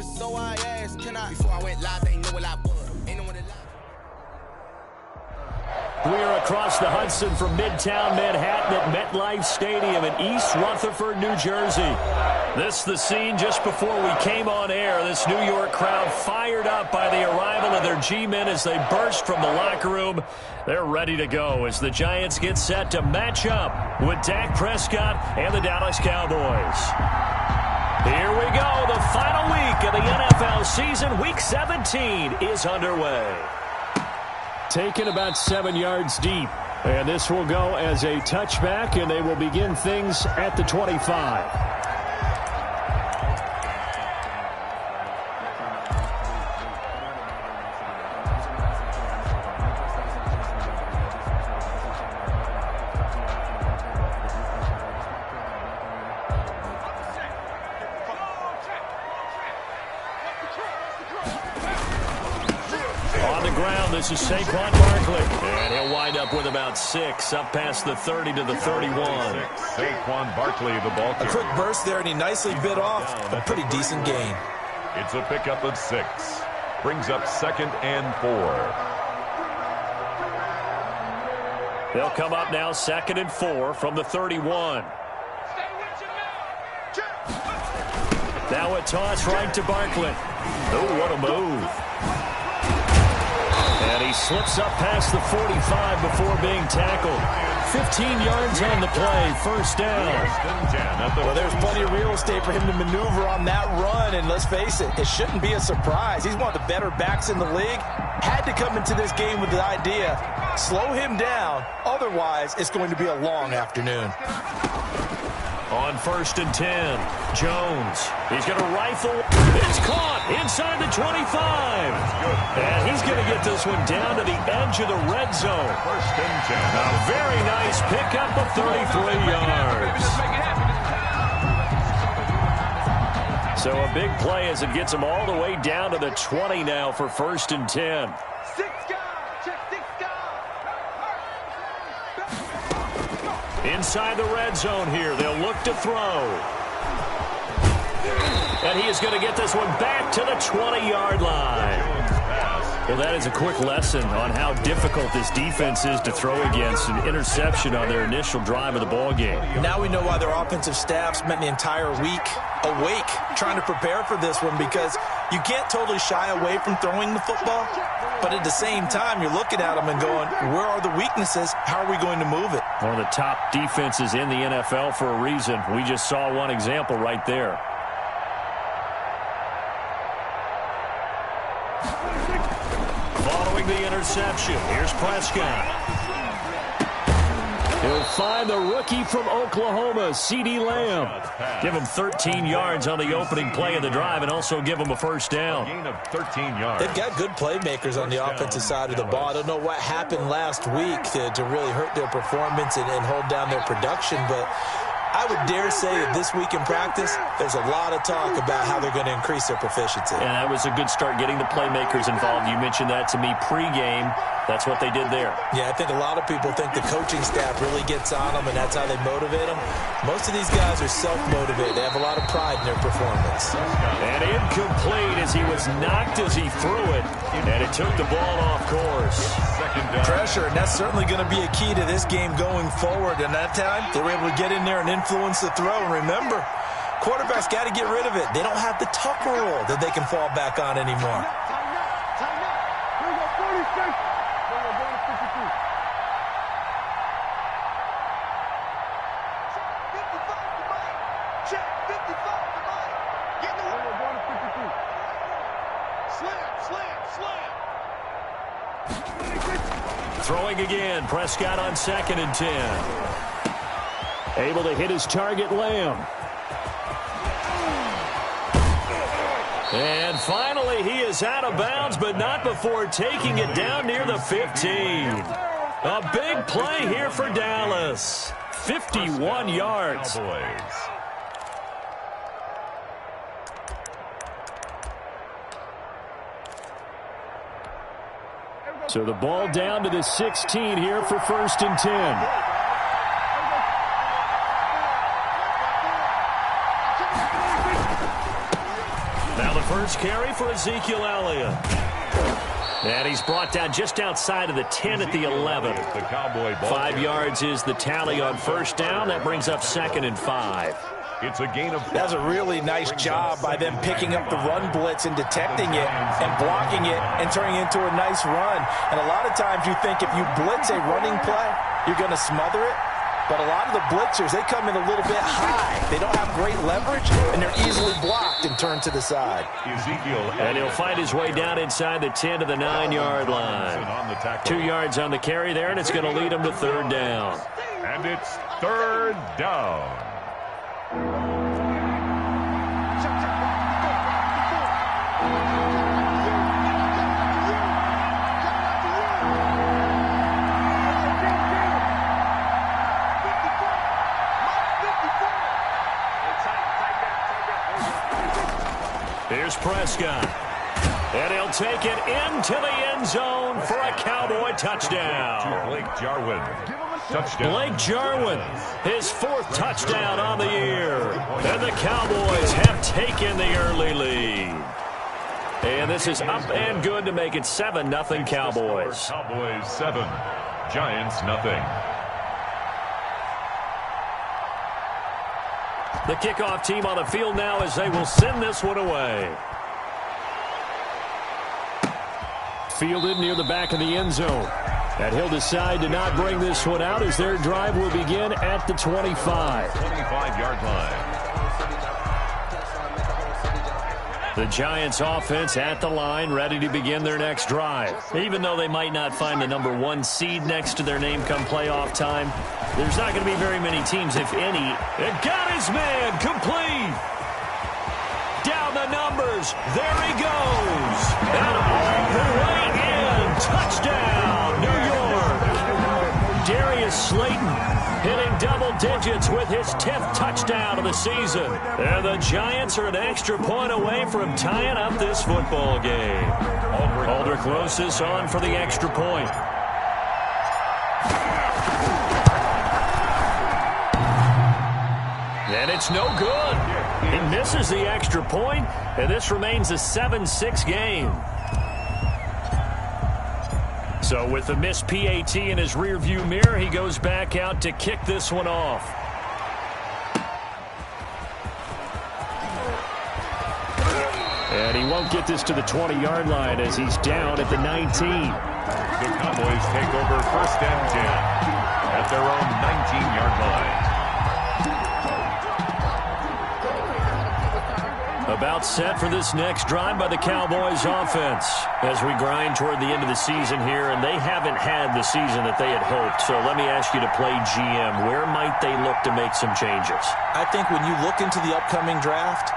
interest, so I asked, can I? Before I went live, they knew what I was. Ain't no one alive. We are across the Hudson from Midtown Manhattan at MetLife Stadium in East Rutherford, New Jersey. This is the scene just before we came on air. This New York crowd fired up by the arrival of their G-men as they burst from the locker room. They're ready to go as the Giants get set to match up with Dak Prescott and the Dallas Cowboys. Here we go. The final week of the NFL season. Week 17 is underway. Taken about 7 yards deep. And this will go as a touchback, and they will begin things at the 25. This is Saquon Barkley, and he'll wind up with about 6, up past the 30 to the 31. Saquon Barkley, the ball carrier. A quick burst there, and he nicely bit off a pretty decent gain. It's a pickup of 6. Brings up 2nd and 4. They'll come up now 2nd and 4 from the 31. Now a toss right to Barkley. Oh, what a move. And he slips up past the 45 before being tackled. 15 yards on the play, first down. Well, there's plenty of real estate for him to maneuver on that run, and let's face it, it shouldn't be a surprise. He's one of the better backs in the league. Had to come into this game with the idea, slow him down, otherwise it's going to be a long afternoon. On 1st and 10, Jones. He's going to rifle. It's caught inside the 25. And he's going to get this one down to the edge of the red zone. 1st and 10. A very nice pickup of 33 yards. So a big play as it gets him all the way down to the 20 now for 1st and 10. Inside the red zone here. They'll look to throw. And he is going to get this one back to the 20-yard line. Well, that is a quick lesson on how difficult this defense is to throw against. An interception on their initial drive of the ballgame. Now we know why their offensive staff spent the entire week awake trying to prepare for this one, because you can't totally shy away from throwing the football. But at the same time, you're looking at them and going, where are the weaknesses? How are we going to move it? One of the top defenses in the NFL for a reason. We just saw one example right there. Following the interception, here's Prescott. He'll find the rookie from Oklahoma, CeeDee Lamb. Give him 13 yards on the opening play of the drive and also give him a first down. Gain of 13 yards. They've got good playmakers on the offensive side of the ball. I don't know what happened last week to really hurt their performance and hold down their production, but I would dare say that this week in practice, there's a lot of talk about how they're going to increase their proficiency. And that was a good start getting the playmakers involved. You mentioned that to me pregame. That's what they did there. Yeah, I think a lot of people think the coaching staff really gets on them, and that's how they motivate them. Most of these guys are self-motivated. They have a lot of pride in their performance. And incomplete as he was knocked as he threw it, and it took the ball off course. Pressure, and that's certainly going to be a key to this game going forward. And that time, they were able to get in there and influence the throw. And remember, quarterbacks got to get rid of it. They don't have the tuck rule that they can fall back on anymore. Throwing again, Prescott on 2nd and 10. Able to hit his target, Lamb. And finally, he is out of bounds, but not before taking it down near the 15. A big play here for Dallas. 51 yards. Cowboys. So the ball down to the 16 here for 1st and 10. Now the first carry for Ezekiel Elliott. And he's brought down just outside of the 10 at the 11. 5 yards is the tally on first down. That brings up 2nd and 5. It's a gain of... That's a really nice job by them picking up the run blitz and detecting it and blocking it and turning it into a nice run. And a lot of times you think if you blitz a running play, you're going to smother it. But a lot of the blitzers, they come in a little bit high. They don't have great leverage, and they're easily blocked and turned to the side. And he'll find his way down inside the 10 to the 9-yard line. 2 yards on the carry there, and it's going to lead him to 3rd down. And it's 3rd down. Here's Prescott. And he'll take it into the end zone for a Cowboy touchdown. Blake Jarwin. Touchdown. Blake Jarwin, his 4th touchdown on the year. And the Cowboys have taken the early lead. And this is up and good to make it 7-0 Cowboys. Cowboys 7, Giants nothing. The kickoff team on the field now as they will send this one away. Fielded near the back of the end zone. And he'll decide to not bring this one out as their drive will begin at the 25. 25-yard line. The Giants offense at the line, ready to begin their next drive. Even though they might not find the number 1 seed next to their name come playoff time, there's not going to be very many teams, if any. It got his man complete. Down the numbers. There he goes. And all the way in. Touchdown, New York. Darius Slayton hitting double digits with his 10th touchdown of the season. And the Giants are an extra point away from tying up this football game. Aldrich Rosas on for the extra point. And it's no good. He misses the extra point, and this remains a 7-6 game. So with the missed PAT in his rearview mirror, he goes back out to kick this one off. And he won't get this to the 20-yard line as he's down at the 19. The Cowboys take over 1st and 10 at their own 19-yard line. About set for this next drive by the Cowboys offense as we grind toward the end of the season here, and they haven't had the season that they had hoped. So let me ask you to play GM. Where might they look to make some changes? I think when you look into the upcoming draft,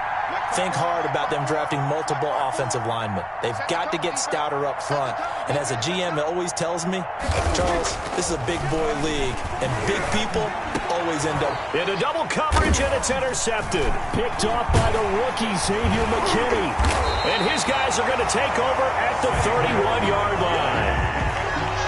think hard about them drafting multiple offensive linemen. They've got to get stouter up front. And as a GM, it always tells me, Charles, this is a big boy league, and big people always end up into double coverage, and it's intercepted. Picked off by the rookie, Xavier McKinney. And his guys are going to take over at the 31-yard line.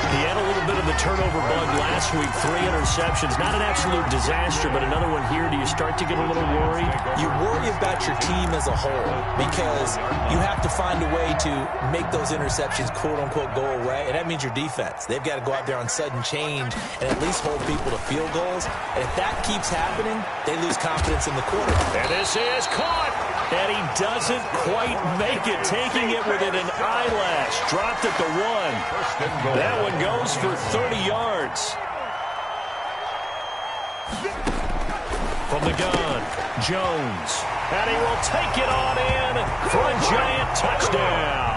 He had a little bit of the turnover bug last week, 3 interceptions. Not an absolute disaster, but another one here. Do you start to get a little worried? You worry about your team as a whole because you have to find a way to make those interceptions, quote-unquote, go away, and that means your defense. They've got to go out there on sudden change and at least hold people to field goals. And if that keeps happening, they lose confidence in the quarterback. And this is caught. And he doesn't quite make it, taking it within an eyelash. Dropped at the 1. That one goes for 30 yards. From the gun, Jones. And he will take it on in for a Giant touchdown.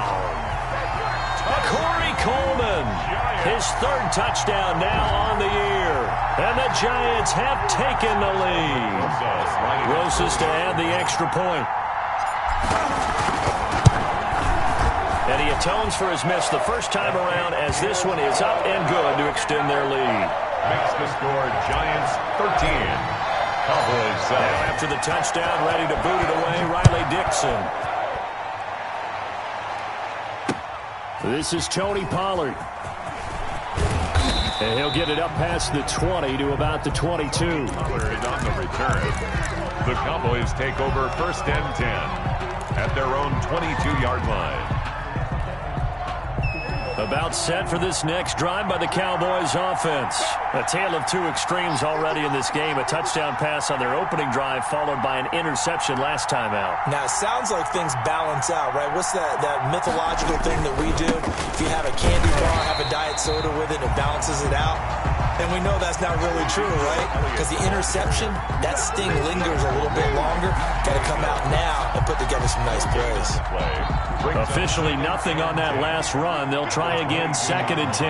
Corey Coleman, his 3rd touchdown now on the year. And the Giants have taken the lead. Rosas to add the extra point. And he atones for his miss the first time around as this one is up and good to extend their lead. Makes the score Giants 13. Cowboys 7. And after the touchdown, ready to boot it away, Riley Dixon. This is Tony Pollard. And he'll get it up past the 20 to about the 22. Pollard on the return. The Cowboys take over 1st and 10 at their own 22-yard line. About set for this next drive by the Cowboys offense. A tale of two extremes already in this game. A touchdown pass on their opening drive followed by an interception last time out. Now, it sounds like things balance out, right? What's that mythological thing that we do? If you have a candy bar, have a diet soda with it, it balances it out. And we know that's not really true, right? Because the interception, that sting lingers a little bit longer. Got to come out now and put together some nice plays. Officially nothing on that last run. They'll try again, 2nd and 10.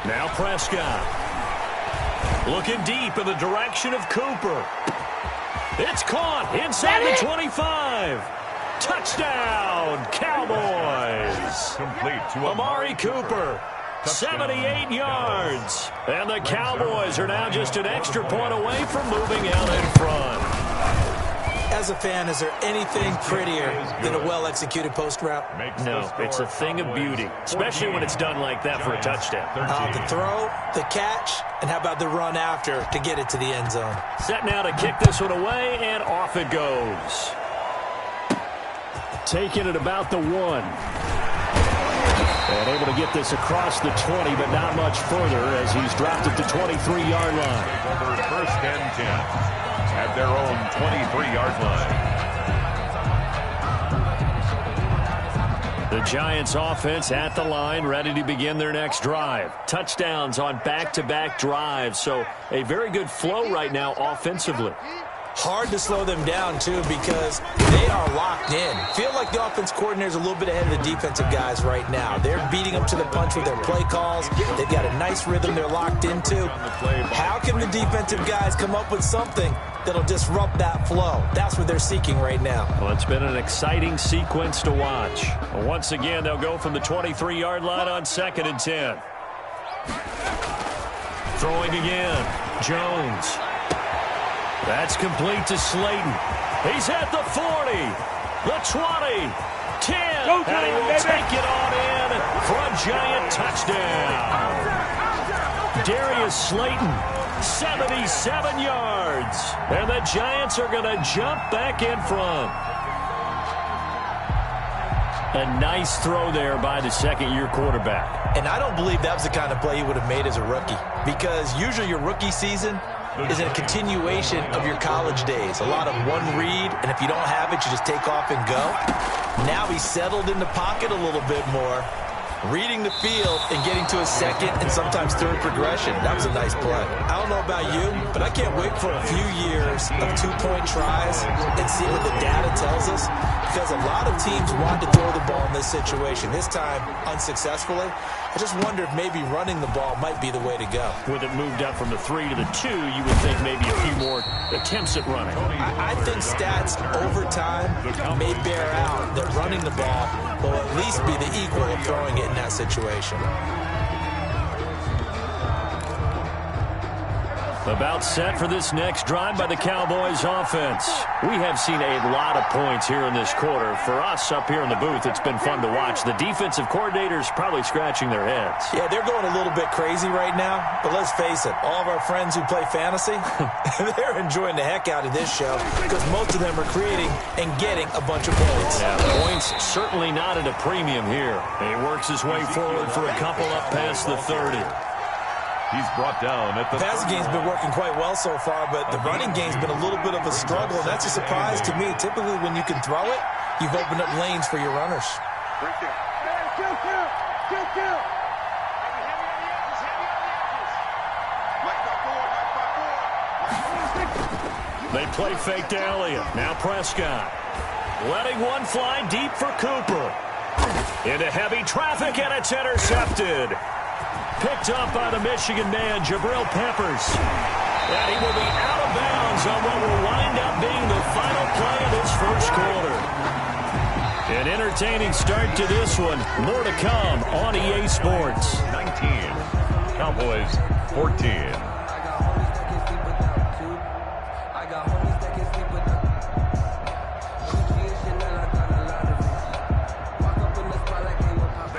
Now Prescott. Looking deep in the direction of Cooper. It's caught inside the 25. Touchdown, Cowboys. Complete to Amari Cooper, 78 yards. And the Cowboys are now just an extra point away from moving out in front. As a fan, is there anything prettier than a well-executed post route? No, it's a thing of beauty, especially when it's done like that for a touchdown. The throw, the catch, and how about the run after to get it to the end zone? Set now to kick this one away, and off it goes. Taking it about the 1. And able to get this across the 20, but not much further as he's dropped at the 23-yard line. Over 1st and 10 at their own 23-yard line. The Giants offense at the line, ready to begin their next drive. Touchdowns on back-to-back drives, so a very good flow right now offensively. Hard to slow them down, too, because they are locked in. Feel like the offense coordinator is a little bit ahead of the defensive guys right now. They're beating them to the punch with their play calls. They've got a nice rhythm they're locked into. How can the defensive guys come up with something that'll disrupt that flow? That's what they're seeking right now. Well, it's been an exciting sequence to watch. Once again, they'll go from the 23-yard line on 2nd and 10. Throwing again. Jones. That's complete to Slayton. He's at the 40, the 20, 10, and he will take it on in for a Giant touchdown. Darius Slayton, 77 yards, and the Giants are going to jump back in front. A nice throw there by the second-year quarterback. And I don't believe that was the kind of play he would have made as a rookie, because usually your rookie season is a continuation of your college days. A lot of one read, and if you don't have it, you just take off and go. Now he's settled in the pocket a little bit more, reading the field and getting to a second and sometimes third progression. That was a nice play. I don't know about you, but I can't wait for a few years of two-point tries and see what the data tells us, because a lot of teams want to throw the ball in this situation, this time unsuccessfully. I just wonder if maybe running the ball might be the way to go. With it moved up from the 3 to the 2, you would think maybe a few more attempts at running. I think stats over time may bear out that running the ball will at least be the equal of throwing it in that situation. About set for this next drive by the Cowboys offense. We have seen a lot of points here in this quarter. For us up here in the booth, it's been fun to watch. The defensive coordinators probably scratching their heads. Yeah, they're going a little bit crazy right now, but let's face it, all of our friends who play fantasy, they're enjoying the heck out of this show because most of them are creating and getting a bunch of points. Yeah, points certainly not at a premium here. He works his way forward for a couple up past the 30. He's brought down at the... The passing game's been working quite well so far, but the running game's been a little bit of a struggle, and that's a surprise to me. Typically, when you can throw it, you've opened up lanes for your runners. They play fake to Elliott. Now Prescott. Letting one fly deep for Cooper. Into heavy traffic, and it's intercepted. Picked up by the Michigan man, Jabril Peppers. And he will be out of bounds on what will wind up being the final play of this first quarter. An entertaining start to this one. More to come on EA Sports. 19. Cowboys 14.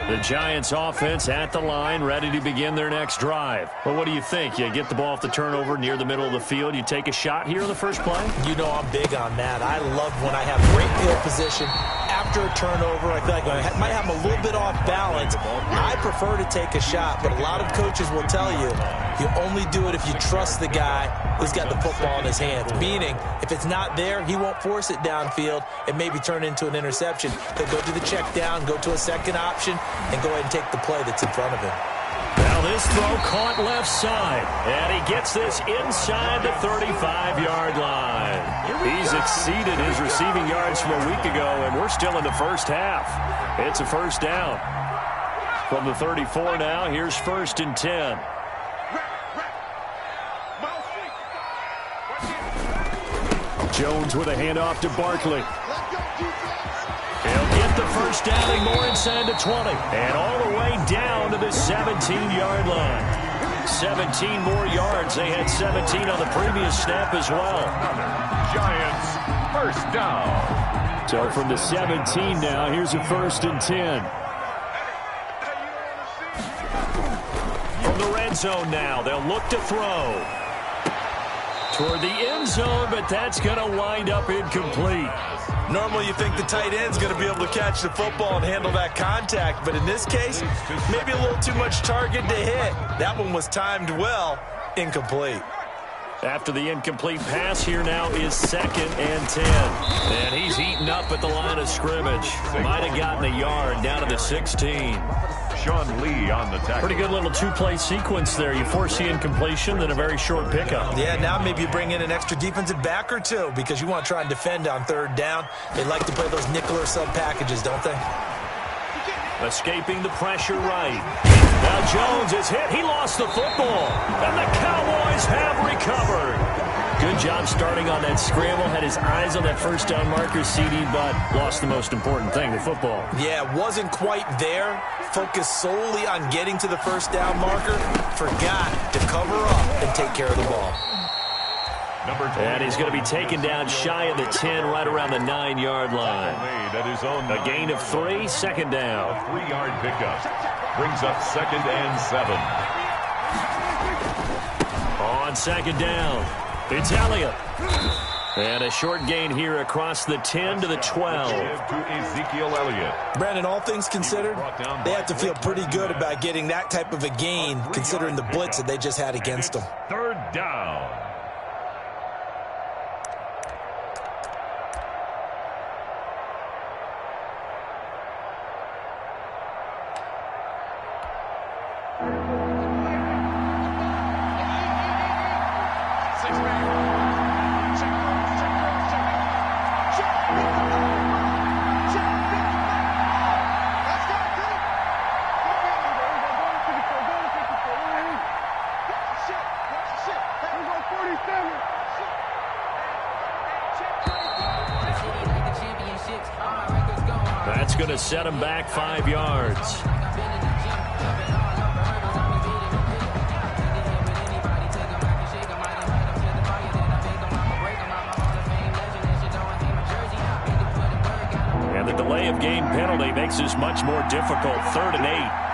The Giants offense at the line, ready to begin their next drive. Well, what do you think? You get the ball off the turnover near the middle of the field. You take a shot here in the first play? You know I'm big on that. I love when I have great field position after a turnover. I feel like I might have a little bit off balance. I prefer to take a shot, but a lot of coaches will tell you you only do it if you trust the guy who's got the football in his hands. Meaning, if it's not there, he won't force it downfield and maybe turn into an interception. He'll go to the check down, go to a second option, and go ahead and take the play that's in front of him. Now this throw caught left side, and he gets this inside the 35-yard line. He's exceeded his receiving yards from a week ago, and we're still in the first half. It's a first down. From the 34 now, here's 1st and 10. Jones with a handoff to Barkley. He'll get the first down, more inside the 20. And all the way down to the 17-yard line. 17 more yards. They had 17 on the previous snap as well. Giants, first down. So from the 17 now, here's a 1st and 10. From the red zone now, they'll look to throw. Toward the end zone, but that's going to wind up incomplete. Normally you think the tight end's going to be able to catch the football and handle that contact, but in this case, maybe a little too much target to hit. That one was timed well, incomplete. After the incomplete pass, here now is 2nd and 10. And he's eaten up at the line of scrimmage. Might have gotten a yard down to the 16. Sean Lee on the tackle. Pretty good little two-play sequence there. You force the incompletion, then a very short pickup. Yeah, now maybe you bring in an extra defensive back or two because you want to try and defend on 3rd down. They like to play those nickel or sub packages, don't they? Escaping the pressure right. Now Jones is hit. He lost the football. And the Cowboys have recovered. Good job starting on that scramble. Had his eyes on that first down marker, CD, but lost the most important thing, the football. Yeah, wasn't quite there. Focused solely on getting to the first down marker. Forgot to cover up and take care of the ball. And he's going to be taken down shy of the 10, right around the 9-yard line. A gain of 3, 2nd down. A 3-yard pickup. Brings up 2nd and 7. On 2nd down, it's Elliott. And a short gain here across the 10 to the 12. To Ezekiel Elliott. Brandon, all things considered, they have to feel pretty good about getting that type of a gain, considering the blitz that they just had against them. 3rd down. That's going to set him back 5 yards. And the delay of game penalty makes this much more difficult. 3rd and 8.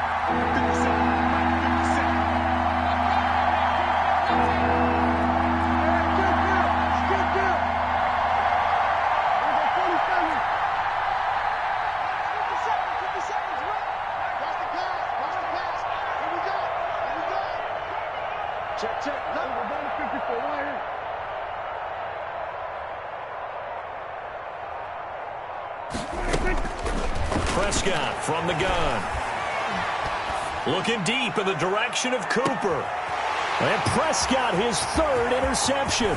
Prescott from the gun. Looking deep in the direction of Cooper. And Prescott, his 3rd interception.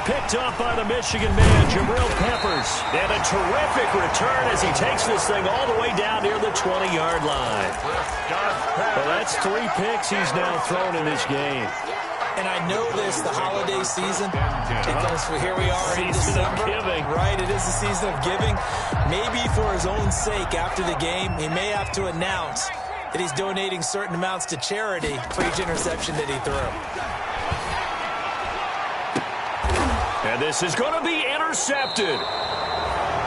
Picked up by the Michigan man, Jabril Peppers. And a terrific return as he takes this thing all the way down near the 20-yard line. Well, that's 3 picks he's now thrown in this game. And I know this, the holiday season, because here we are in December. Right, it is the season of giving. Maybe for his own sake, after the game, he may have to announce that he's donating certain amounts to charity for each interception that he threw. And this is going to be intercepted.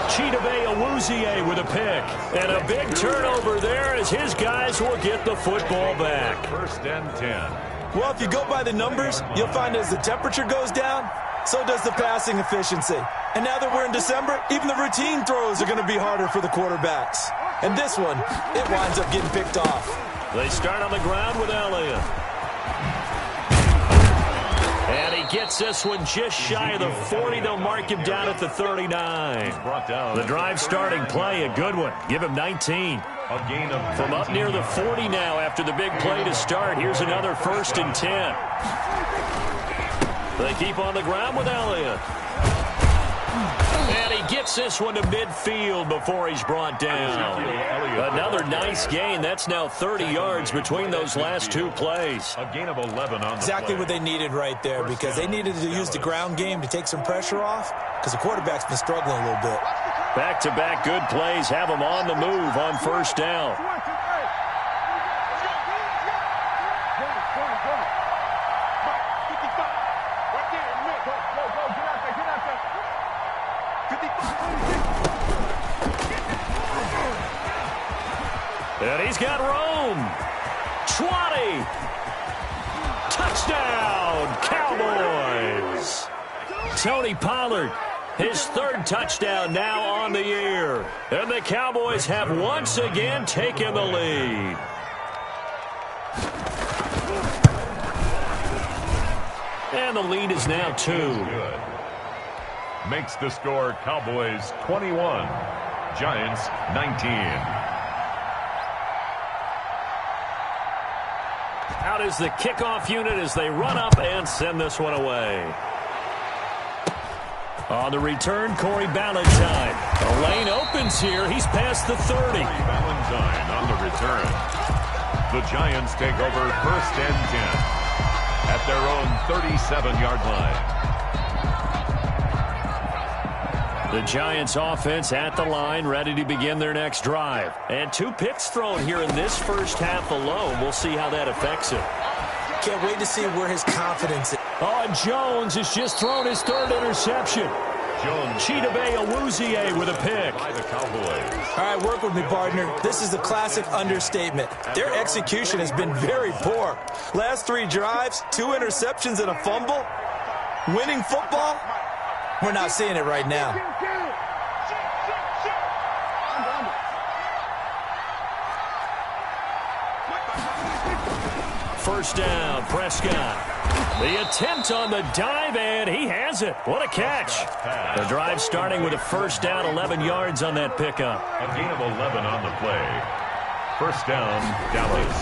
Zakiaf2010's with a pick. And a big turnover there as his guys will get the football back. First and 10. Well, if you go by the numbers, you'll find as the temperature goes down, so does the passing efficiency. And now that we're in December, even the routine throws are going to be harder for the quarterbacks. And this one, it winds up getting picked off. They start on the ground with Elliott. And he gets this one just shy of the 40. They'll mark him down at the 39. The drive starting play, a good one. Give him 19. A gain of From up near the 40 now after the big play to start. Here's another 1st and 10. They keep on the ground with Elliott. And he gets this one to midfield before he's brought down. Another nice gain. That's now 30 yards between those last two plays. A gain of 11 on the Exactly play. what they needed right there, because they needed to use the ground game to take some pressure off, because the quarterback's been struggling a little bit. Back-to-back good plays have them on the move on 1st down. And he's got room. 20. Touchdown, Cowboys. Tony Pollard, his 3rd touchdown now on the year. And the Cowboys have once again taken the lead. And the lead is now 2. Good. Makes the score Cowboys 21, Giants 19. Out is the kickoff unit as they run up and send this one away. On the return, Corey Ballantyne. The lane opens here. He's past the 30. Ballantyne on the return. The Giants take over 1st and 10 at their own 37-yard line. The Giants offense at the line, ready to begin their next drive. And 2 picks thrown here in this first half alone. We'll see how that affects him. Can't wait to see where his confidence is. Oh, and Jones has just thrown his 3rd interception. Zakiaf2010's with a pick. By the Cowboys. All right, work with me, partner. This is a classic understatement. Their execution has been very poor. Last 3 drives, 2 interceptions and a fumble. Winning football? We're not seeing it right now. First down, Prescott. The attempt on the dive, and he has it. What a catch. The drive starting with a 1st down, 11 yards on that pickup. A gain of 11 on the play. First down, Dallas.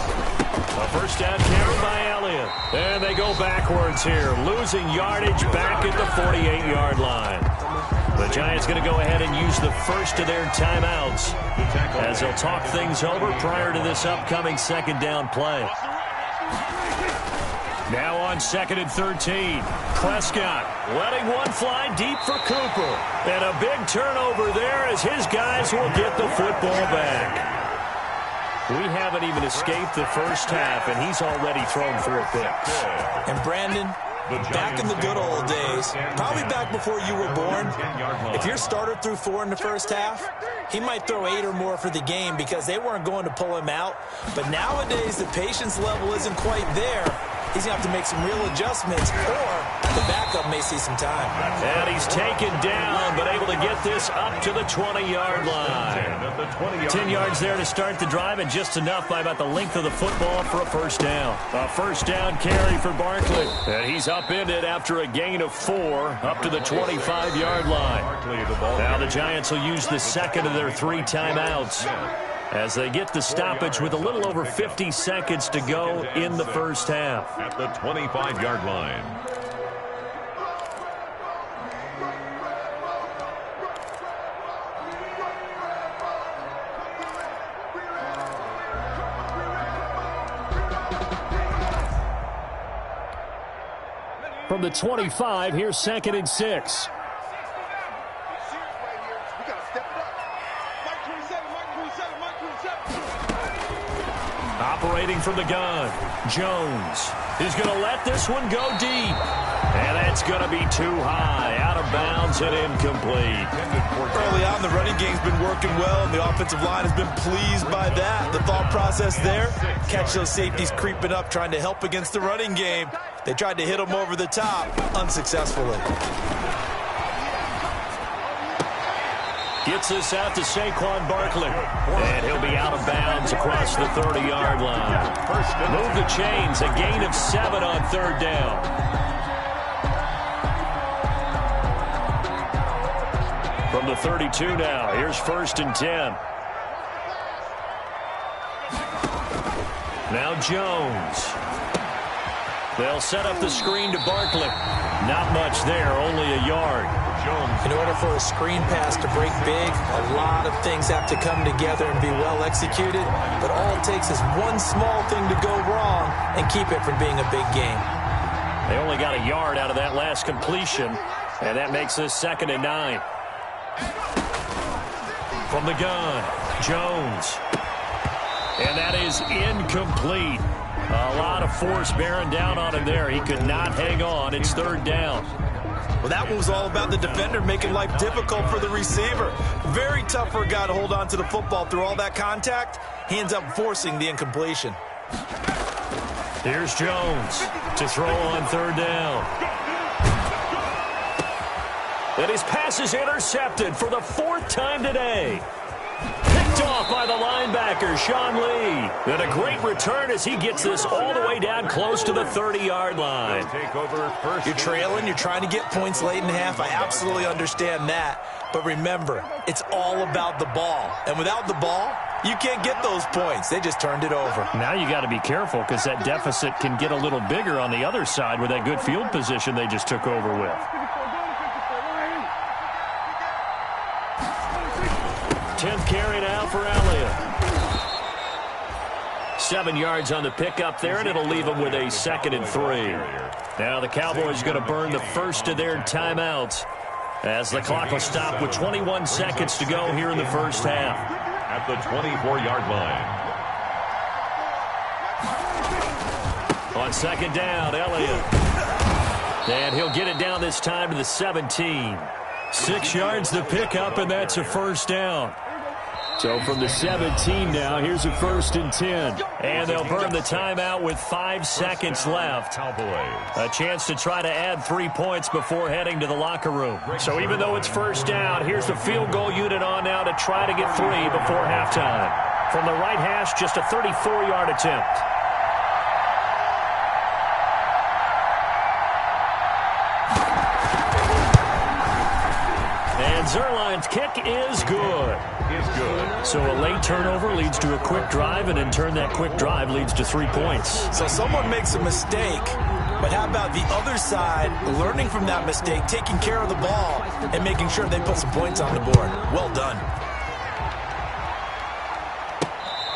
A 1st down carry by Elliott. And they go backwards here, losing yardage back at the 48-yard line. The Giants going to go ahead and use the first of their timeouts as they'll talk things over prior to this upcoming 2nd down play. Now on 2nd and 13. Prescott letting one fly deep for Cooper. And a big turnover there as his guys will get the football back. We haven't even escaped the first half, and he's already thrown 4 picks. And Brandon, back in the good old days, probably back before you were born, if your starter threw 4 in the first half, he might throw 8 or more for the game because they weren't going to pull him out. But nowadays, the patience level isn't quite there. He's going to have to make some real adjustments, or the backup may see some time. And he's taken down, but able to get this up to the 20-yard line. 10 yards there to start the drive, and just enough by about the length of the football for a 1st down. A 1st down carry for Barkley. And he's upended after a gain of 4 up to the 25-yard line. Now the Giants will use the 2nd of their 3 timeouts as they get the stoppage with a little over 50 seconds to go in the first half. At the 25-yard line. From the 25, here's 2nd and 6. Operating from the gun, Jones is going to let this one go deep. And that's going to be too high. Out of bounds and incomplete. Early on, the running game's been working well, and the offensive line has been pleased by that. The thought process there, catch those safeties creeping up, trying to help against the running game. They tried to hit them over the top, unsuccessfully. Gets this out to Saquon Barkley. And he'll be out of bounds across the 30-yard line. Move the chains, a gain of 7 on third down. From the 32 now, here's 1st and 10. Now Jones. They'll set up the screen to Barkley. Not much there, only a yard. In order for a screen pass to break big, a lot of things have to come together and be well executed. But all it takes is one small thing to go wrong and keep it from being a big game. They only got a yard out of that last completion, and that makes this 2nd and 9. From the gun, Jones. And that is incomplete. A lot of force bearing down on him there. He could not hang on. It's 3rd down. Well, that one was all about the defender making life difficult for the receiver. Very tough for a guy to hold on to the football through all that contact. He ends up forcing the incompletion. Here's Jones to throw on 3rd down. And his pass is intercepted for the 4th time today. Picked off by the linebacker, Sean Lee. And a great return as he gets this all the way down close to the 30-yard line. You're trailing, you're trying to get points late in half. I absolutely understand that. But remember, it's all about the ball. And without the ball, you can't get those points. They just turned it over. Now you got to be careful because that deficit can get a little bigger on the other side with that good field position they just took over with. 10th carry now for Elliott. 7 yards on the pickup there, and it'll leave them with a 2nd and 3. Now the Cowboys going to burn the first of their timeouts as the clock will stop with 21 seconds to go here in the first half. At the 24-yard line. On 2nd down, Elliott. And he'll get it down this time to the 17. 6 yards the pickup, and that's a 1st down. So from the 17 now, here's a 1st and 10. And they'll burn the timeout with 5 seconds left. A chance to try to add 3 points before heading to the locker room. So even though it's 1st down, here's the field goal unit on now to try to get 3 before halftime. From the right hash, just a 34-yard attempt. And Zerline's kick is good. So a late turnover leads to a quick drive, and in turn that quick drive leads to 3 points. So someone makes a mistake, but how about the other side learning from that mistake, taking care of the ball, and making sure they put some points on the board? Well done.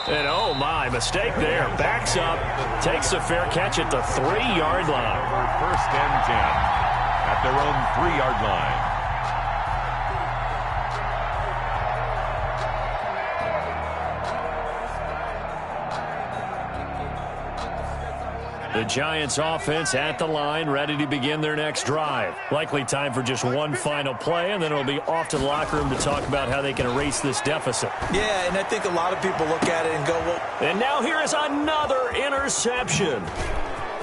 And oh my, mistake there. Backs up, takes a fair catch at the 3-yard line. 1st and 10 at their own 3-yard line. The Giants offense at the line, ready to begin their next drive. Likely time for just one final play, and then it'll be off to the locker room to talk about how they can erase this deficit. Yeah, and I think a lot of people look at it and go, well. And now here is another interception.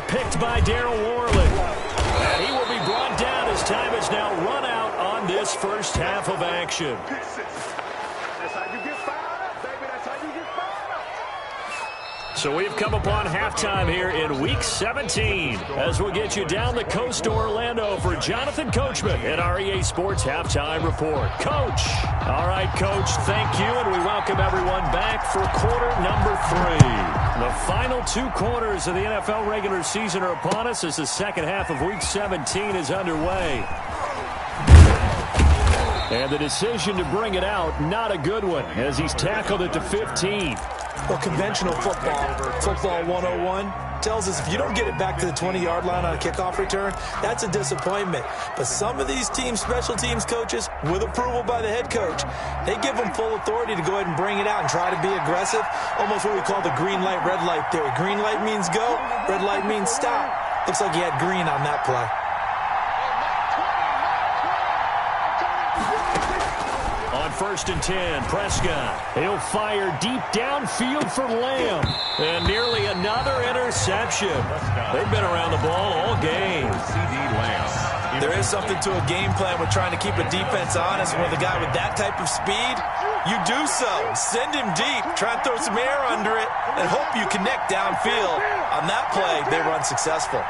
Picked by Darryl Worley. And he will be brought down as time is now run out on this first half of action. That's how you get fired up, baby. That's how you get fired up. So we've come upon halftime here in Week 17 as we'll get you down the coast to Orlando for Jonathan Coachman at our EA Sports Halftime Report. Coach. All right, Coach, thank you, and we welcome everyone back for quarter number 3. The final 2 quarters of the NFL regular season are upon us as the second half of Week 17 is underway. And the decision to bring it out, not a good one, as he's tackled it to 15. Well, conventional football 101, tells us if you don't get it back to the 20-yard line on a kickoff return, that's a disappointment. But some of these team special teams coaches, with approval by the head coach, they give them full authority to go ahead and bring it out and try to be aggressive, almost what we call the green light, red light theory. Green light means go, red light means stop. Looks like he had green on that play. 1st and 10. Prescott. He'll fire deep downfield for Lamb. And nearly another interception. They've been around the ball all game. C.D. Lamb. There is something to a game plan with trying to keep a defense honest. With a guy with that type of speed, you do so. Send him deep. Try and throw some air under it and hope you connect downfield. On that play, they were unsuccessful.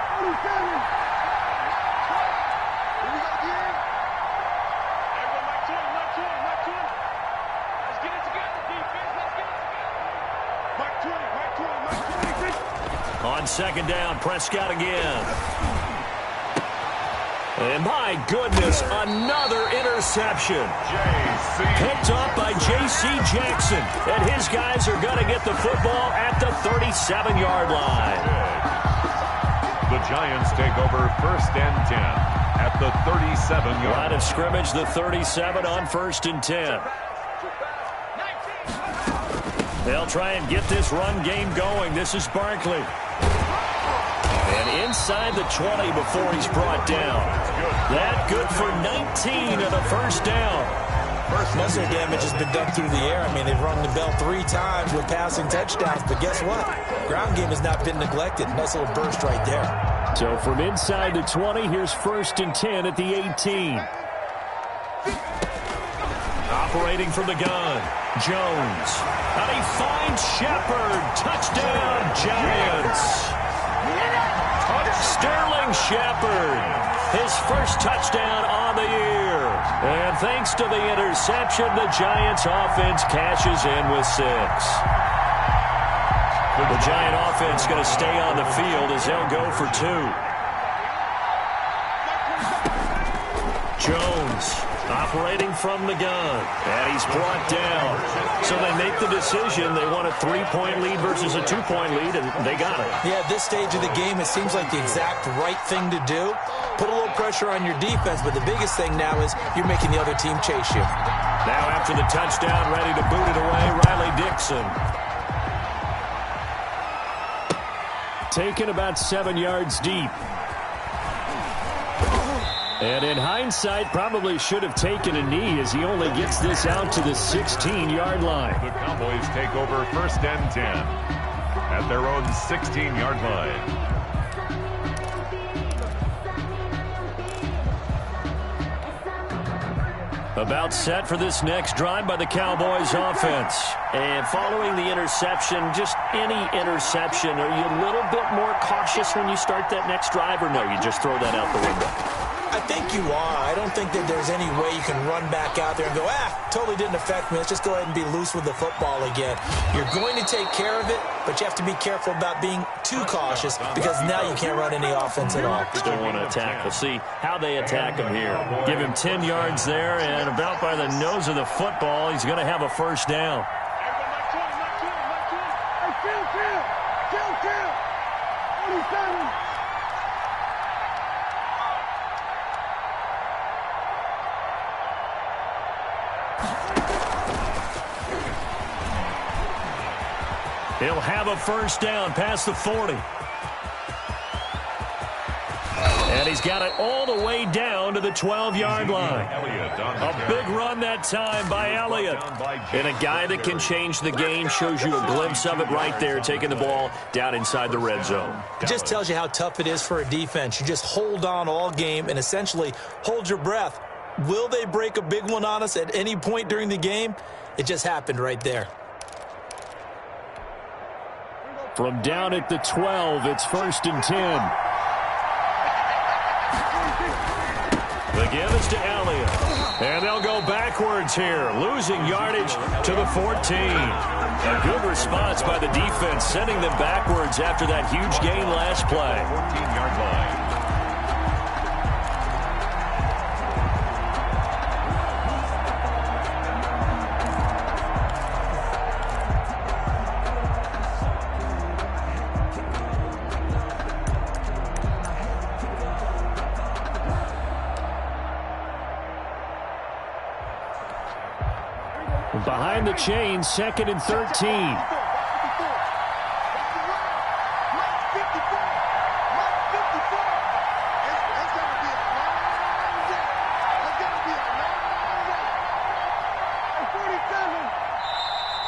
On 2nd down, Prescott again. And my goodness, another interception. Picked up by J.C. Jackson. And his guys are going to get the football at the 37-yard line. The Giants take over 1st and 10 at the 37-yard line. Line of scrimmage, the 37 on 1st and 10. They'll try and get this run game going. This is Barkley. And inside the 20 before he's brought down. That good for 19 and a 1st down. Muscle damage has been done through the air. I mean, they've rung the bell 3 times with passing touchdowns. But guess what? Ground game has not been neglected. Nice little burst right there. So from inside the 20, here's 1st and 10 at the 18. Operating from the gun, Jones. And he finds Shepard. Touchdown, Giants. Sterling Shepard, his 1st touchdown on the year. And thanks to the interception, the Giants offense cashes in with 6. The Giant offense going to stay on the field as they'll go for 2. Jones operating from the gun. And he's brought down. So they make the decision. They want a 3-point lead versus a 2-point lead, and they got it. Yeah, at this stage of the game, it seems like the exact right thing to do. Put a little pressure on your defense, but the biggest thing now is you're making the other team chase you. Now after the touchdown, ready to boot it away, Riley Dixon. Taken about 7 yards deep. And in hindsight, probably should have taken a knee as he only gets this out to the 16-yard line. The Cowboys take over 1st and 10 at their own 16-yard line. About set for this next drive by the Cowboys offense. And following the interception, just any interception, are you a little bit more cautious when you start that next drive, or no, you just throw that out the window? I think you are. I don't think that there's any way you can run back out there and go, totally didn't affect me. Let's just go ahead and be loose with the football again. You're going to take care of it, but you have to be careful about being too cautious because now you can't run any offense at all. Still want to attack. We'll see how they attack him here. Give him 10 yards there, and about by the nose of the football, he's going to have a 1st down. He'll have a 1st down past the 40. And he's got it all the way down to the 12-yard line. A big run that time by Elliott. And a guy that can change the game, shows you a glimpse of it right there, taking the ball down inside the red zone. It just tells you how tough it is for a defense. You just hold on all game and essentially hold your breath. Will they break a big one on us at any point during the game? It just happened right there. From down at the 12, it's 1st and 10. The give is to Elliott. And they'll go backwards here, losing yardage to the 14. A good response by the defense, sending them backwards after that huge gain last play. 14-yard line. Behind the chain, 2nd and 13.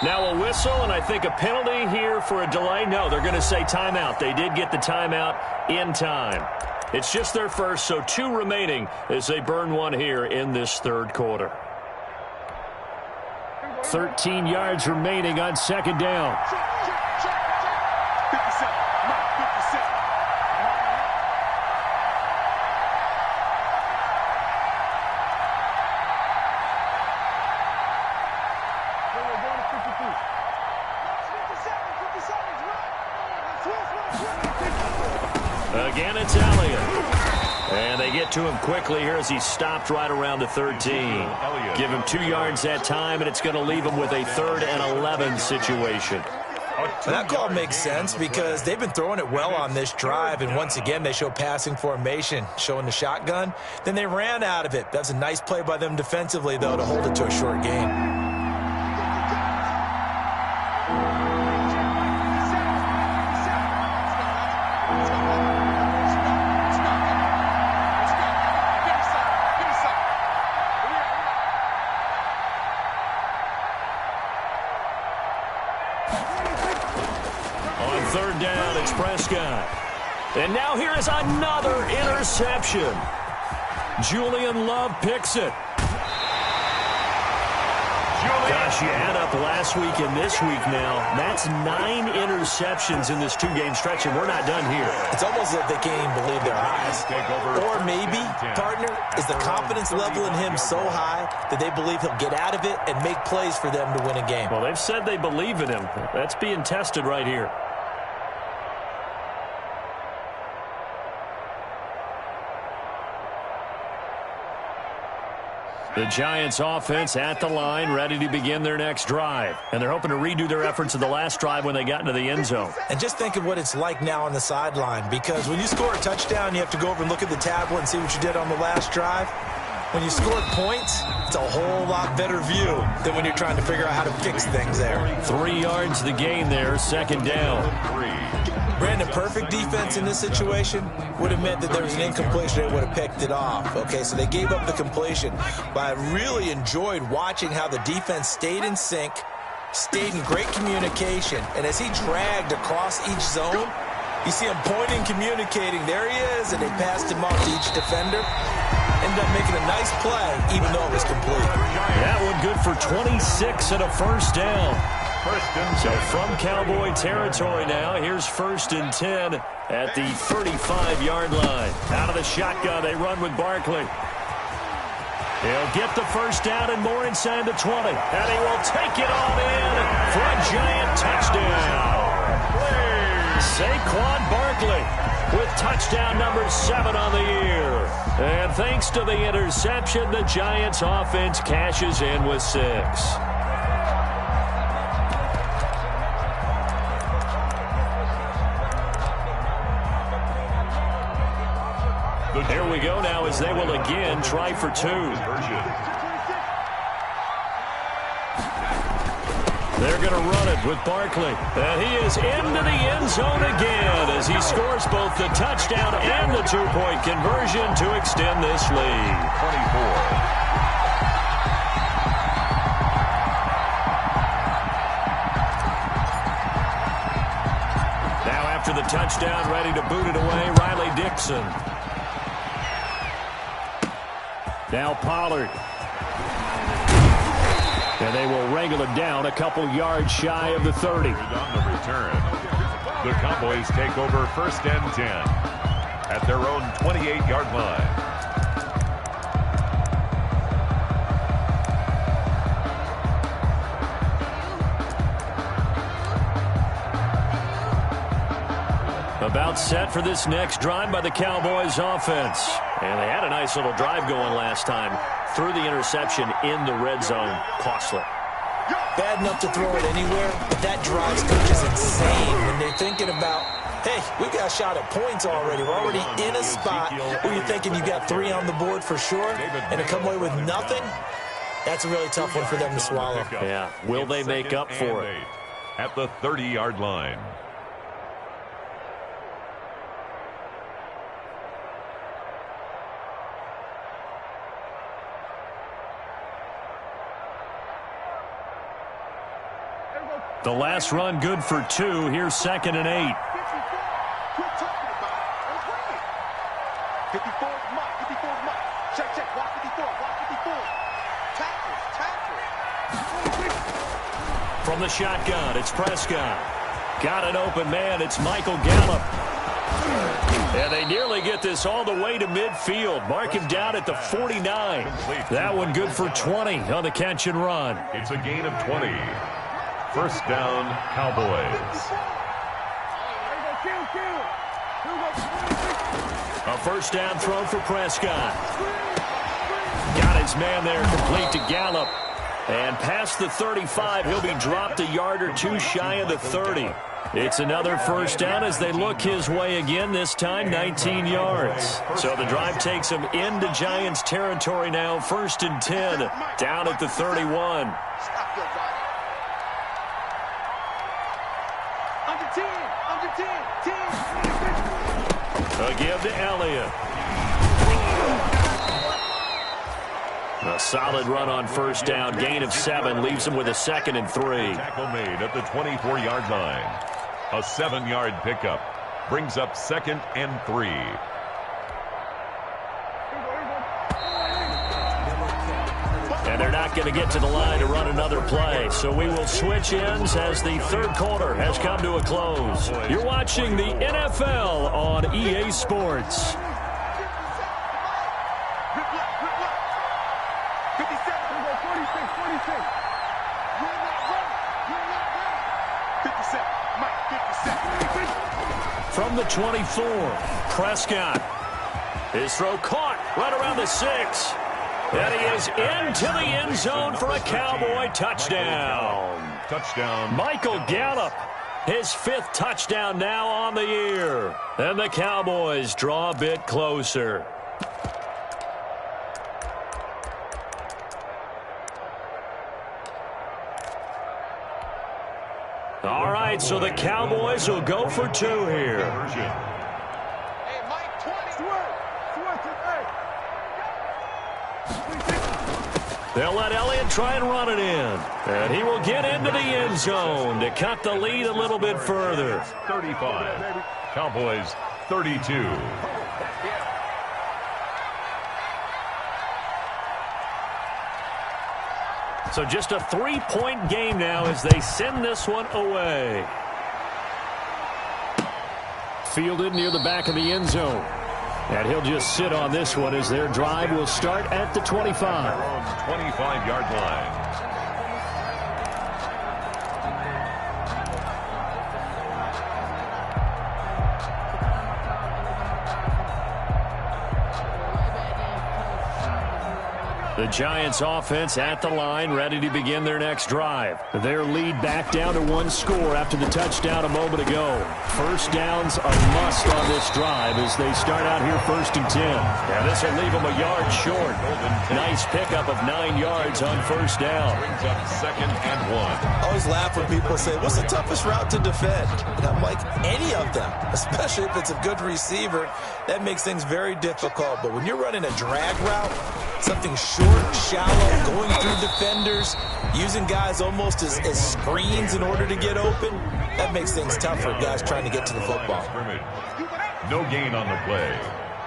Now a whistle, and I think a penalty here for a delay. No, they're going to say timeout. They did get the timeout in time. It's just their first, so 2 remaining as they burn one here in this third quarter. 13 yards remaining on second down. Again, it's Elliott. And they get to him quickly here as he stopped right around the 13. Give him 2 yards that time, and it's going to leave him with a 3rd and 11 situation. That call makes sense because they've been throwing it well on this drive, and once again they show passing formation, showing the shotgun. Then they ran out of it. That's a nice play by them defensively, though, to hold it to a short gain. Third down, it's Prescott. And now here is another interception. Julian Love picks it. Gosh, you add up last week and this week now. That's 9 interceptions in this 2-game stretch, and we're not done here. It's almost like they can't even believe their eyes. Or maybe, partner, is the confidence level in him so high that they believe he'll get out of it and make plays for them to win a game. Well, they've said they believe in him. That's being tested right here. The Giants offense at the line, ready to begin their next drive. And they're hoping to redo their efforts of the last drive when they got into the end zone. And just think of what it's like now on the sideline, because when you score a touchdown, you have to go over and look at the tablet and see what you did on the last drive. When you score points, it's a whole lot better view than when you're trying to figure out how to fix things there. 3 yards the gain there, second down. Brandon, perfect defense in this situation would have meant that there was an incompletion. They would have picked it off. Okay, so they gave up the completion. But I really enjoyed watching how the defense stayed in sync, stayed in great communication. And as he dragged across each zone, you see him pointing, communicating. There he is, and they passed him off to each defender. Ended up making a nice play, even though it was complete. That one good for 26 and a first down. So from Cowboy territory now, here's 1st and 10 at the 35-yard line. Out of the shotgun, they run with Barkley. He'll get the first down and more inside the 20. And he will take it on in for a Giant touchdown. Saquon Barkley with touchdown number 7 on the year. And thanks to the interception, the Giants offense cashes in with 6. Here we go now as they will again try for 2. They're going to run it with Barkley. And he is into the end zone again as he scores both the touchdown and the 2-point conversion to extend this lead. 24. After the touchdown, ready to boot it away, Riley Dixon. Now Pollard. And they will wrangle it down a couple yards shy of the 30. On the return, the Cowboys take over 1st and 10 at their own 28-yard line. About set for this next drive by the Cowboys offense. And they had a nice little drive going last time. Threw the interception in the red zone. Costly. Bad enough to throw it anywhere, but that drives coaches insane when they're thinking about, hey, we got a shot at points already. We're already in a spot where you're thinking you got 3 on the board for sure, and to come away with nothing, that's a really tough one for them to swallow. Yeah, will they make up for it? At the 30-yard line. The last run good for 2. Here's 2nd and 8. 54 mark, 54 mark. Check, check, block 54, block 54. Tackles. From the shotgun, it's Prescott. Got an open man, it's Michael Gallup. And they nearly get this all the way to midfield. Mark him down at the 49. That one good for 20 on the catch and run. It's a gain of 20. First down, Cowboys. A first down throw for Prescott. Got his man there, complete to Gallup. And past the 35, he'll be dropped a yard or 2 shy of the 30. It's another first down as they look his way again, this time 19 yards. So the drive takes them into Giants territory now, 1st and 10, down at the 31. A give to Elliott. A solid run on first down. Gain of 7 leaves him with a 2nd and 3. Tackle made at the 24-yard line. A 7-yard pickup brings up 2nd and 3. And they're not going to get to the line to run another play. So we will switch ends as the 3rd quarter has come to a close. You're watching the NFL on EA Sports. From the 24, Prescott. His throw caught right around the 6. And he is into the end zone for a Cowboy touchdown. Touchdown. Michael Gallup, his 5th touchdown now on the year. And the Cowboys draw a bit closer. All right, so the Cowboys will go for 2 here. They'll let Elliott try and run it in. And he will get into the end zone to cut the lead a little bit further. 35. Cowboys 32. So just a 3-point game now as they send this one away. Fielded near the back of the end zone. And he'll just sit on this one as their drive will start at the 25. 25-yard line. The Giants offense at the line, ready to begin their next drive. Their lead back down to 1 score after the touchdown a moment ago. First downs a must on this drive as they start out here 1st and 10. And this will leave them a yard short. Nice pickup of 9 yards on first down. Brings up 2nd and 1. I always laugh when people say, what's the toughest route to defend? And I'm like, any of them, especially if it's a good receiver. That makes things very difficult. But when you're running a drag route, something short, shallow, going through defenders, using guys almost as screens in order to get open, that makes things tough for guys trying to get to the football. No gain on the play.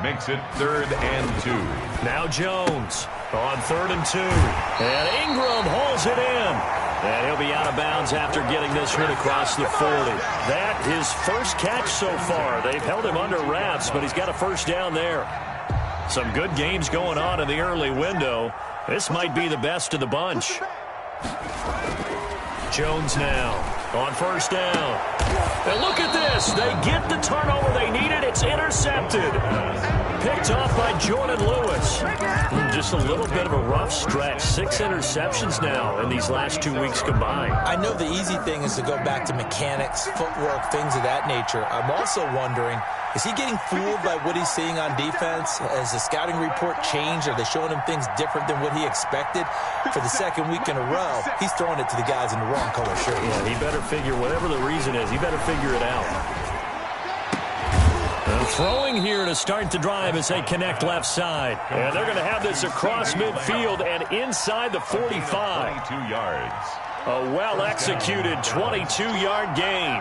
Makes it 3rd and 2. Now Jones on 3rd and 2. And Ingram hauls it in. And he'll be out of bounds after getting this hit across the 40. That his first catch so far. They've held him under wraps, but he's got a first down there. Some good games going on in the early window. This might be the best of the bunch. Jones now on first down. And look at this. They get the turnover they needed. It's intercepted. Picked off by Jordan Lewis. Just a little bit of a rough stretch. 6 interceptions now in these last 2 weeks combined. I know the easy thing is to go back to mechanics, footwork, things of that nature. I'm also wondering, is he getting fooled by what he's seeing on defense? Has the scouting report changed? Are they showing him things different than what he expected? For the 2nd week in a row, he's throwing it to the guys in the wrong color shirt. Yeah, he better figure, whatever the reason is, he better figure it out. Throwing here to start the drive as they connect left side. And they're going to have this across midfield and inside the 45. 22 yards. A well-executed 22-yard gain.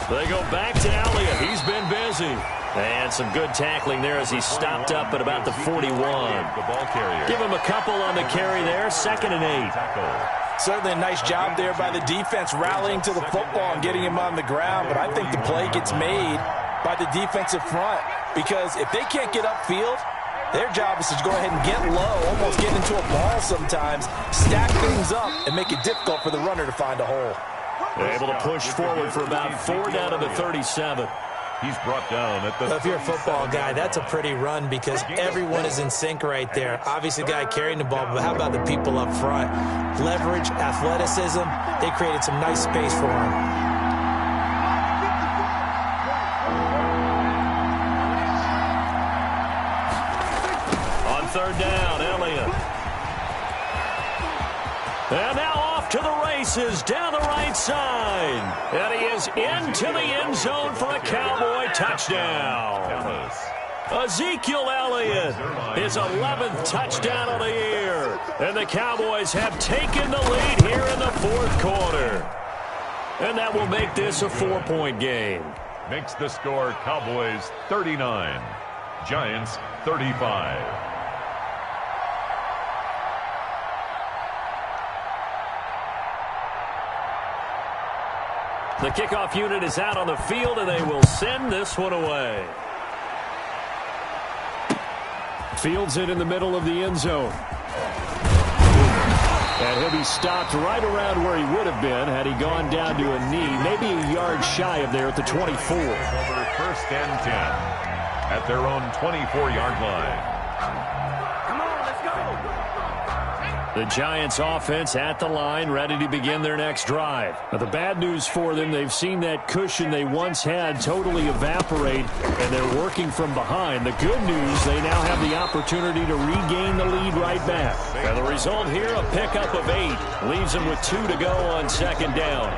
They go back to Elliott. He's been busy. And some good tackling there as he stopped up at about the 41. Give him a couple on the carry there. 2nd and 8. Certainly a nice job there by the defense rallying to the football and getting him on the ground. But I think the play gets made by the defensive front, because if they can't get upfield, their job is to go ahead and get low, almost get into a ball sometimes, stack things up, and make it difficult for the runner to find a hole. They're able to push forward for about 4 down to the 37. He's brought down at the... If you're a football guy, that's a pretty run because everyone is in sync right there. Obviously, the guy carrying the ball, but how about the people up front? Leverage, athleticism, they created some nice space for him. On 3rd down, Elliott. And now off to the races down the right side. And he is into the end zone for a Cowboy touchdown. Ezekiel Elliott, his 11th touchdown of the year. And the Cowboys have taken the lead here in the 4th quarter. And that will make this a 4-point game. Makes the score Cowboys 39, Giants 35. The kickoff unit is out on the field, and they will send this one away. Fields it in the middle of the end zone. And he'll be stopped right around where he would have been had he gone down to a knee, maybe a yard shy of there at the 24. Over 1st and 10 at their own 24-yard line. The Giants offense at the line, ready to begin their next drive. Now, the bad news for them, they've seen that cushion they once had totally evaporate, and they're working from behind. The good news, they now have the opportunity to regain the lead right back. And the result here, a pickup of 8. Leaves them with 2 to go on 2nd down.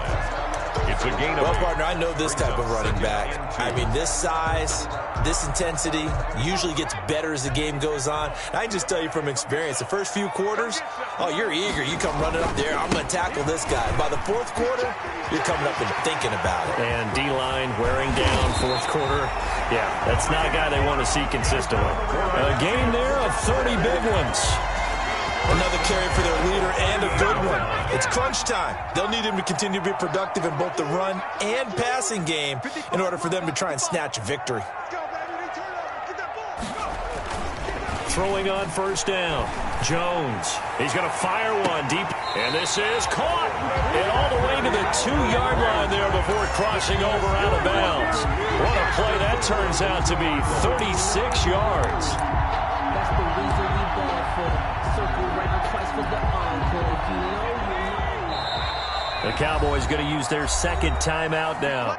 It's a gain of... Well, partner, I know this type of running back. I mean, this size, this intensity usually gets better as the game goes on. And I can just tell you from experience, the first few quarters, oh, you're eager. You come running up there, I'm going to tackle this guy. By the 4th quarter, you're coming up and thinking about it. And D-line wearing down 4th quarter. Yeah, that's not a guy they want to see consistently. A game there of 30 big ones. Another carry for their leader and a good one. It's crunch time. They'll need him to continue to be productive in both the run and passing game in order for them to try and snatch a victory. Throwing on 1st down. Jones. He's going to fire one deep. And this is caught. And all the way to the 2-yard line there before crossing over out of bounds. What a play that turns out to be. 36 yards. That's the reason we ball for them. Circle right twice for the encore. If you know, you know. The Cowboys going to use their 2nd timeout now.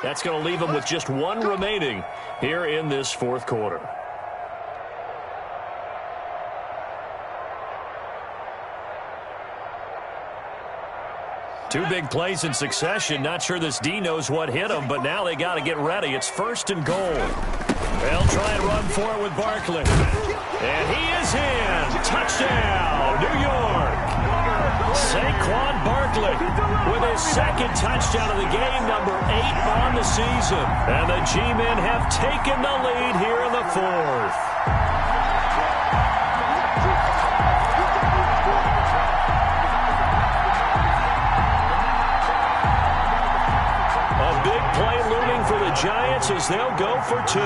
That's going to leave them with just 1 remaining here in this 4th quarter. Two big plays in succession. Not sure this D knows what hit him, but now they got to get ready. It's 1st and goal. They'll try and run for it with Barkley. And he is in. Touchdown, New York. Saquon Barkley with his 2nd touchdown of the game, number 8 on the season. And the G-men have taken the lead here in the 4th. A big play looming for the Giants as they'll go for 2.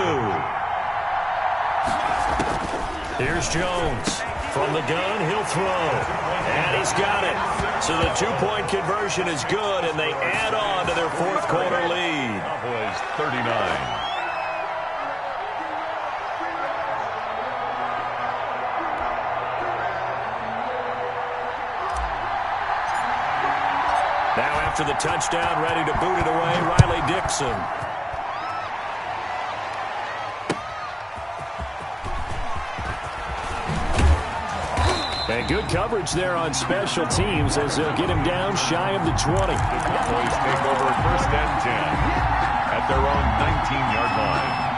Here's Jones. From the gun, he'll throw. And he's got it. So the 2-point conversion is good, and they add on to their 4th quarter lead. Cowboys 39. Now after the touchdown, ready to boot it away, Riley Dixon. And good coverage there on special teams as they'll get him down shy of the 20. The Cowboys take over 1st and 10 at their own 19-yard line.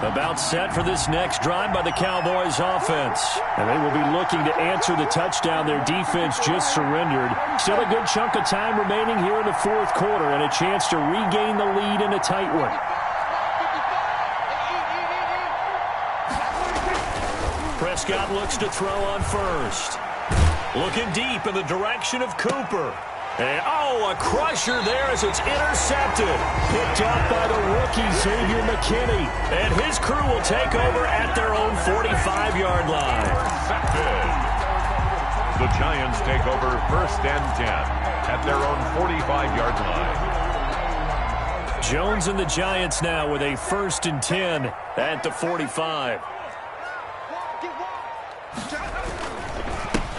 About set for this next drive by the Cowboys offense. And they will be looking to answer the touchdown their defense just surrendered. Still a good chunk of time remaining here in the 4th quarter and a chance to regain the lead in a tight one. Prescott looks to throw on first. Looking deep in the direction of Cooper. And, a crusher there as it's intercepted. Picked up by the rookie, Xavier McKinney. And his crew will take over at their own 45-yard line. The Giants take over 1st and 10 at their own 45-yard line. Jones and the Giants now with a 1st and 10 at the 45.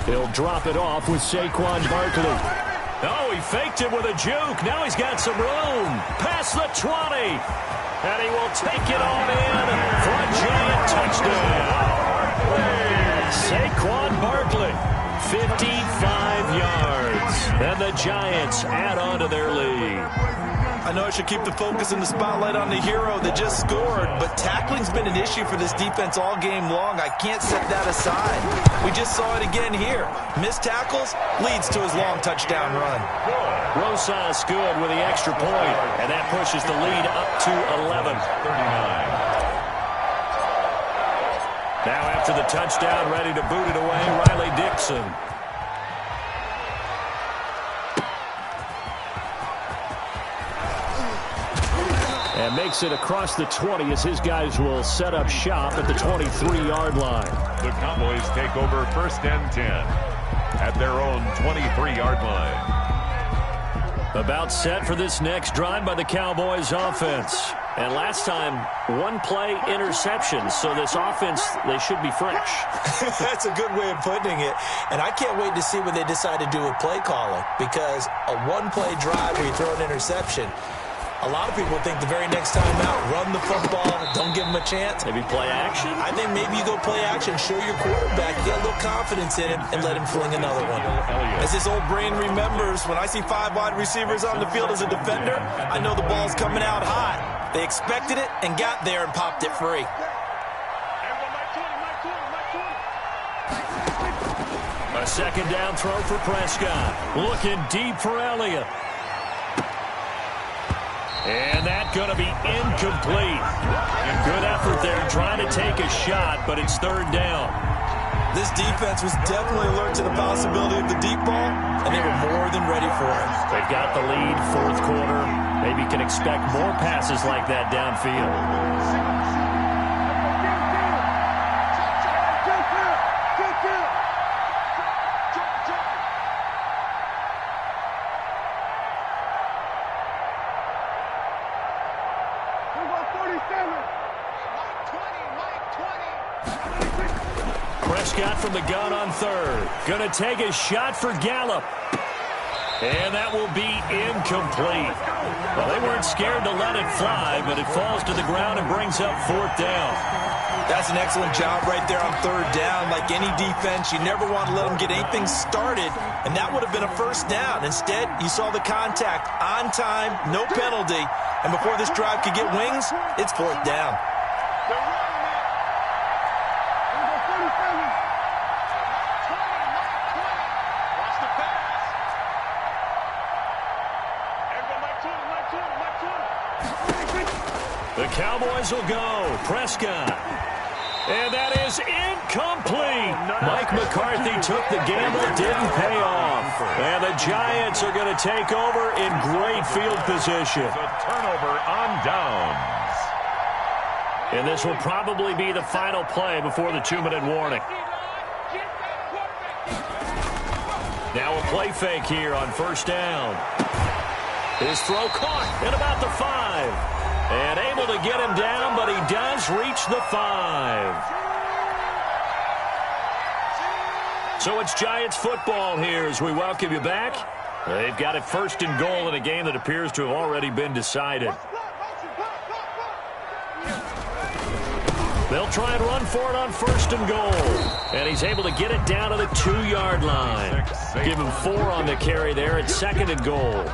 He'll drop it off with Saquon Barkley. Oh, he faked it with a juke. Now he's got some room. Past the 20. And he will take it on in for a Giant touchdown. Saquon Barkley, 55 yards. And the Giants add on to their lead. I know I should keep the focus and the spotlight on the hero that just scored, but tackling's been an issue for this defense all game long. I can't set that aside. We just saw it again here. Missed tackles leads to his long touchdown run. Rosas good with the extra point, and that pushes the lead up to 11. 39. Now after the touchdown, ready to boot it away, Riley Dixon. And makes it across the 20 as his guys will set up shop at the 23-yard line. The Cowboys take over 1st and 10 at their own 23-yard line. About set for this next drive by the Cowboys offense. And last time, one play interception. So this offense, they should be fresh. That's a good way of putting it. And I can't wait to see what they decide to do with play calling. Because a one-play drive where you throw an interception, a lot of people think the very next time out, run the football, don't give him a chance. Maybe play action? I think maybe you go play action, show your quarterback, get a little confidence in him, and let him fling another one. As his old brain remembers, when I see 5 wide receivers on the field as a defender, I know the ball's coming out hot. They expected it and got there and popped it free. A second down throw for Prescott. Looking deep for Elliott. And that's going to be incomplete. Good effort there trying to take a shot, but it's 3rd down. This defense was definitely alert to the possibility of the deep ball, and they were more than ready for it. They've got the lead, 4th quarter. Maybe can expect more passes like that downfield. Prescott from the gun on 3rd. Going to take a shot for Gallup. And that will be incomplete. Well, they weren't scared to let it fly, but it falls to the ground and brings up 4th down. That's an excellent job right there on 3rd down. Like any defense, you never want to let them get anything started, and that would have been a 1st down. Instead, you saw the contact on time, no penalty, and before this drive could get wings, it's 4th down. The Cowboys will go. Prescott. And that is incomplete. Mike McCarthy took the gamble, didn't pay off. And the Giants are going to take over in great field position. A turnover on downs. And this will probably be the final play before the 2-minute warning. Now a play fake here on 1st down. His throw caught at about the 5. And able to get him down, but he does reach the 5. So it's Giants football here as we welcome you back. They've got it 1st and goal in a game that appears to have already been decided. They'll try and run for it on 1st and goal. And he's able to get it down to the 2-yard line. Give him 4 on the carry there at 2nd and goal.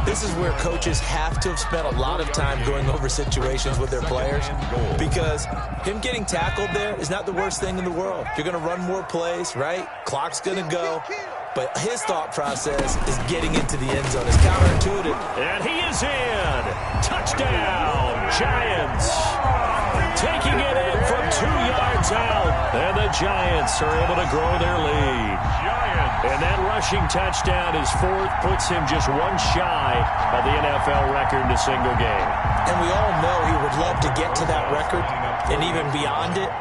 This is where coaches have to have spent a lot of time going over situations with their players, because him getting tackled there is not the worst thing in the world. You're going to run more plays, right? Clock's going to go. But his thought process is getting into the end zone. It's counterintuitive. And he is in. Touchdown, Giants. Taking it in from 2 yards out. And the Giants are able to grow their lead. And that rushing touchdown, his 4th, puts him just 1 shy of the NFL record in a single game. And we all know he would love to get to that record and even beyond it.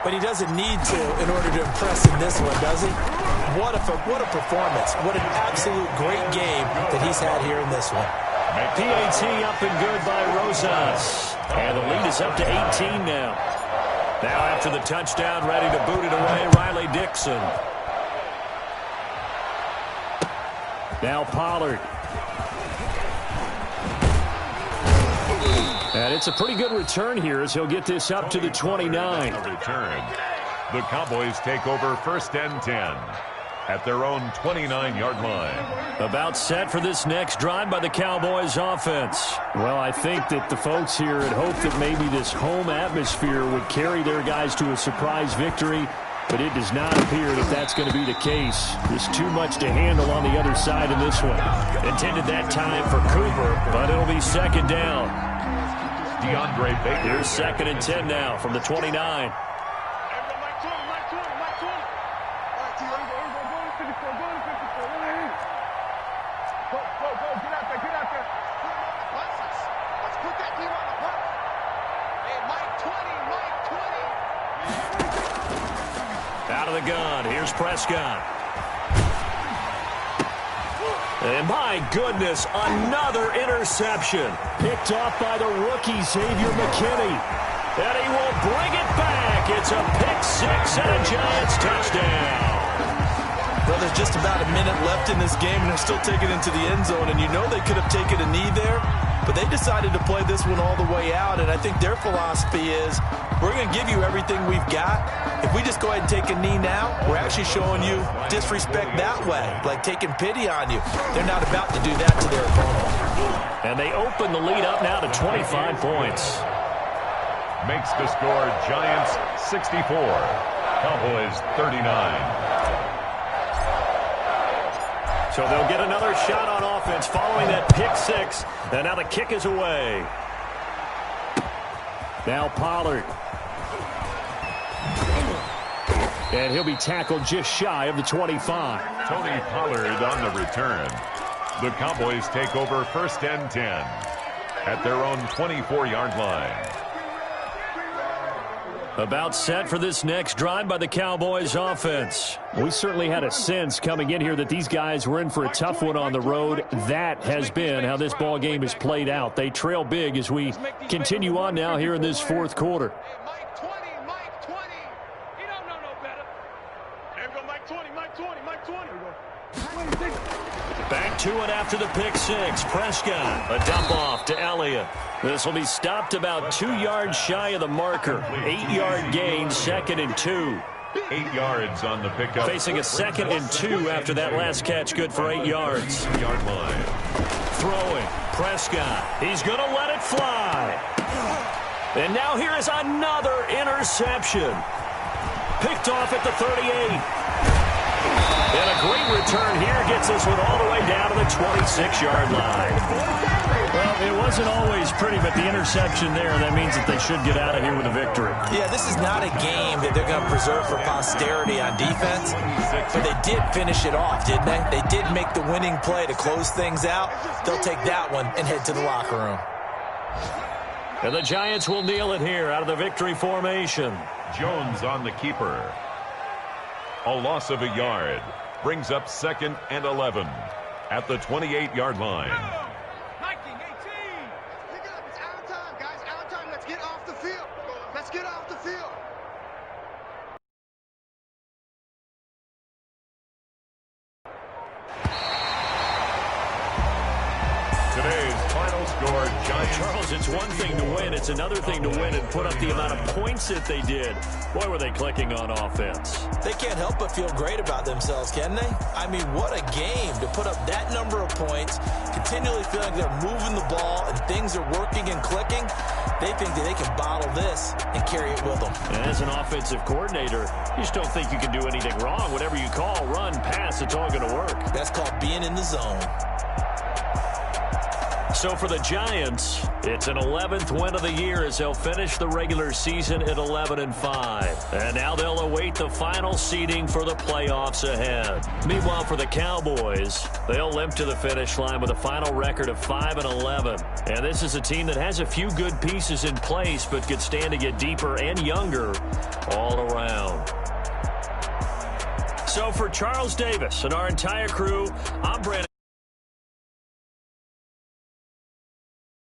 But he doesn't need to in order to impress in this one, does he? What a performance. What an absolute great game that he's had here in this one. PAT up and good by Rosas. And the lead is up to 18 now. Now after the touchdown, ready to boot it away, Riley Dixon. Now Pollard. And it's a pretty good return here as he'll get this up to the 29. Return. The Cowboys take over 1st and 10 at their own 29-yard line. About set for this next drive by the Cowboys offense. Well, I think that the folks here had hoped that maybe this home atmosphere would carry their guys to a surprise victory, but it does not appear that that's going to be the case. There's too much to handle on the other side in this one. Intended that time for Cooper, but it'll be 2nd down. DeAndre Baker. Here's 2nd and 10 now from the 29. Out of the gun. Here's Prescott. And my goodness, another interception. Picked off by the rookie, Xavier McKinney. And he will bring it back. It's a pick-6 and a Giants touchdown. Well, there's just about a minute left in this game, and they're still taking it into the end zone. And you know they could have taken a knee there, but they decided to play this one all the way out. And I think their philosophy is, we're going to give you everything we've got. If we just go ahead and take a knee now, we're actually showing you disrespect that way, like taking pity on you. They're not about to do that to their opponent. And they open the lead up now to 25 points. Makes the score Giants 64, Cowboys 39. So they'll get another shot on offense following that pick-6. And now the kick is away. Now Pollard. And he'll be tackled just shy of the 25. Tony Pollard on the return. The Cowboys take over 1st and 10 at their own 24-yard line. About set for this next drive by the Cowboys offense. We certainly had a sense coming in here that these guys were in for a tough one on the road. That has been how this ball game has played out. They trail big as we continue on now here in this 4th quarter. Mike 20. He don't know no better. There we go, Mike 20. Back to it after the pick-6. Prescott, a dump off to Elliott. This will be stopped about 2 yards shy of the marker. 8-yard gain, 2nd and 2. 8 yards on the pickup. Facing a 2nd and 2 after that last catch, good for 8 yards. Yard line. Throwing, Prescott. He's going to let it fly. And now here is another interception. Picked off at the 38. And a great return here gets this one all the way down to the 26-yard line. Well, it wasn't always pretty, but the interception there, that means that they should get out of here with a victory. Yeah, this is not a game that they're going to preserve for posterity on defense, but they did finish it off, didn't they? They did make the winning play to close things out. They'll take that one and head to the locker room. And the Giants will kneel it here out of the victory formation. Jones on the keeper. A loss of a yard brings up 2nd and 11 at the 28-yard line. Today's final score, Giants. Charles, it's one thing to win. It's another thing to win and put up the amount of points that they did. Boy, were they clicking on offense. They can't help but feel great about themselves, can they? I mean, what a game to put up that number of points, continually feeling they're moving the ball and things are working and clicking. They think that they can bottle this and carry it with them. And as an offensive coordinator, you just don't think you can do anything wrong. Whatever you call, run, pass, it's all going to work. That's called being in the zone. So for the Giants, it's an 11th win of the year as they'll finish the regular season at 11-5. And now they'll await the final seeding for the playoffs ahead. Meanwhile, for the Cowboys, they'll limp to the finish line with a final record of 5-11. And this is a team that has a few good pieces in place, but could stand to get deeper and younger all around. So for Charles Davis and our entire crew, I'm Brandon.